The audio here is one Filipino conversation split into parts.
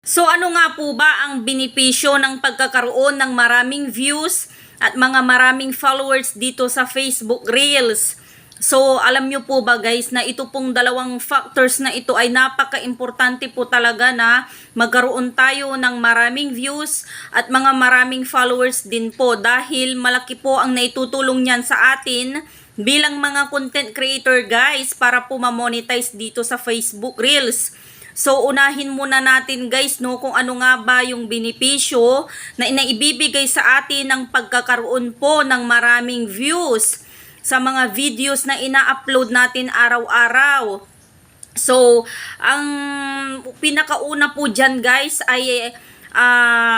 So ano nga po ba ang benepisyo ng pagkakaroon ng maraming views at mga maraming followers dito sa Facebook Reels? So alam nyo po ba guys na ito pong dalawang factors na ito ay napaka-importante po talaga na magkaroon tayo ng maraming views at mga maraming followers din po dahil malaki po ang naitutulong niyan sa atin bilang mga content creator guys para po ma-monetize dito sa Facebook Reels. So unahin muna natin guys no kung ano nga ba yung benepisyo na inaibibigay sa atin ng pagkakaroon po ng maraming views sa mga videos na ina-upload natin araw-araw. So ang pinakauna po dyan guys ay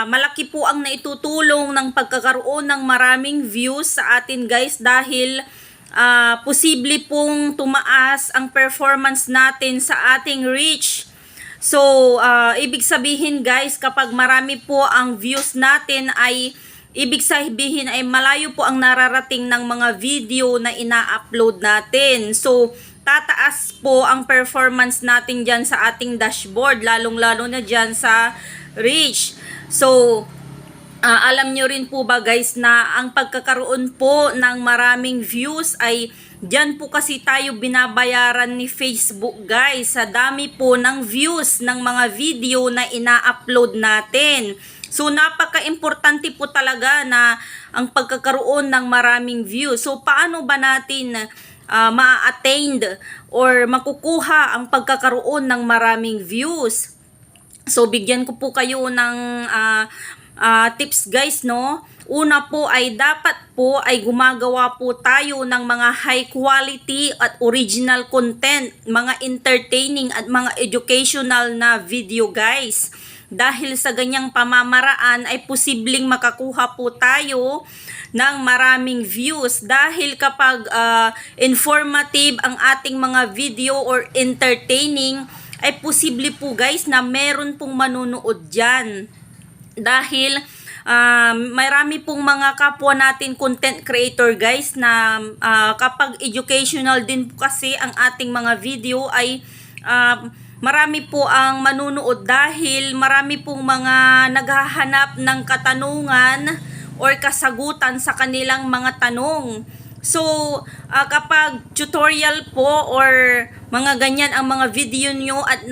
malaki po ang naitutulong ng pagkakaroon ng maraming views sa atin guys dahil posible pong tumaas ang performance natin sa ating reach. So, ibig sabihin guys, kapag marami po ang views natin ay ibig sabihin ay malayo po ang nararating ng mga video na ina-upload natin. So, tataas po ang performance natin dyan sa ating dashboard, lalong-lalo na dyan sa reach. So, alam nyo rin po ba guys na ang pagkakaroon po ng maraming views ay diyan po kasi tayo binabayaran ni Facebook guys sa dami po ng views ng mga video na ina-upload natin. So napaka-importante po talaga na ang pagkakaroon ng maraming views. So paano ba natin ma-attain or makukuha ang pagkakaroon ng maraming views? So bigyan ko po kayo ng tips guys no. Una po ay dapat po ay gumagawa po tayo ng mga high quality at original content, mga entertaining at mga educational na video guys. Dahil sa ganyang pamamaraan ay posibleng makakuha po tayo ng maraming views dahil kapag informative ang ating mga video or entertaining ay posible po guys na meron pong manunood dyan. Dahil marami pong mga kapwa natin content creator guys na kapag educational din po kasi ang ating mga video ay marami po ang manunood dahil marami pong mga naghahanap ng katanungan or kasagutan sa kanilang mga tanong. So, kapag tutorial po or mga ganyan ang mga video nyo at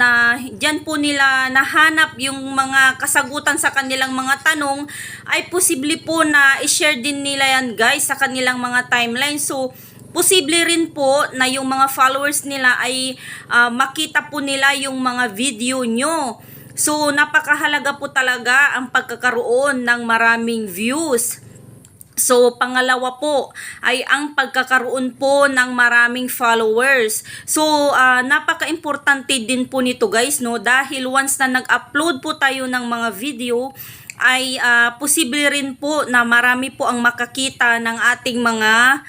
dyan po nila nahanap yung mga kasagutan sa kanilang mga tanong, ay posible po na i-share din nila yan guys sa kanilang mga timeline. So, posible rin po na yung mga followers nila ay makita po nila yung mga video nyo. So, napakahalaga po talaga ang pagkakaroon ng maraming views. So, pangalawa po ay ang pagkakaroon po ng maraming followers. So, napaka-importante din po nito guys, no? Dahil once na nag-upload po tayo ng mga video, ay posible rin po na marami po ang makakita ng ating mga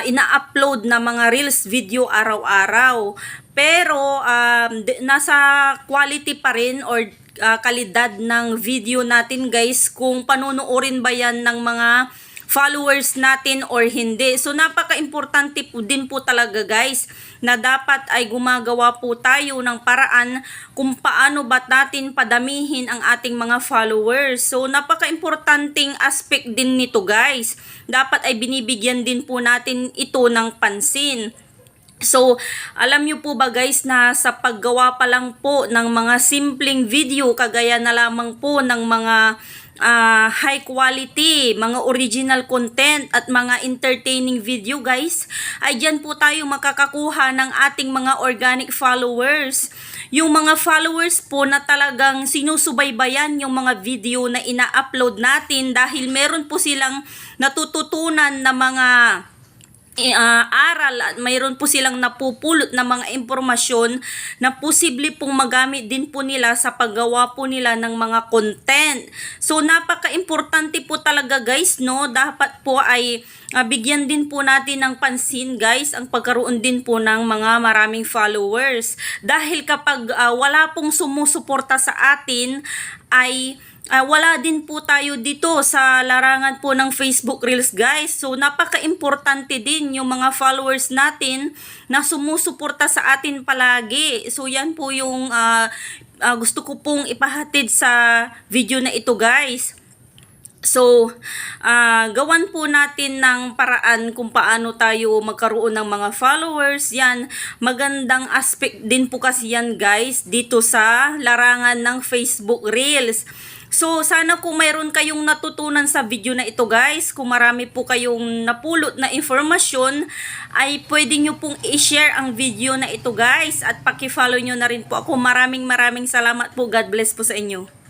ina-upload na mga reels video araw-araw. Pero, nasa quality pa rin or kalidad ng video natin guys kung panunuorin ba yan ng mga followers natin or hindi. So napaka-importante po din po talaga guys na dapat ay gumagawa po tayo ng paraan kung paano ba natin padamihin ang ating mga followers. So napaka-importanting aspect din nito guys. Dapat ay binibigyan din po natin ito ng pansin. So, alam nyo po ba guys na sa paggawa pa lang po ng mga simpleng video, kagaya na lamang po ng mga high quality, mga original content at mga entertaining video guys, ay dyan po tayo makakakuha ng ating mga organic followers. Yung mga followers po na talagang sinusubaybayan yung mga video na ina-upload natin dahil meron po silang natututunan na mga aral at mayroon po silang napupulot na mga impormasyon na posible pong magamit din po nila sa paggawa po nila ng mga content. So napaka-importante po talaga guys no, dapat po ay bigyan din po natin ng pansin guys ang pagkaroon din po ng mga maraming followers. Dahil kapag wala pong sumusuporta sa atin ay wala din po tayo dito sa larangan po ng Facebook Reels guys. So napaka-importante din yung mga followers natin na sumusuporta sa atin palagi. So yan po yung gusto ko pong ipahatid sa video na ito guys. So, gawan po natin ng paraan kung paano tayo magkaroon ng mga followers. Yan, magandang aspect din po kasi yan guys dito sa larangan ng Facebook Reels. So, sana kung mayroon kayong natutunan sa video na ito guys, kung marami po kayong napulot na informasyon, ay pwede nyo pong i-share ang video na ito guys. At paki-follow nyo na rin po ako. Maraming salamat po. God bless po sa inyo.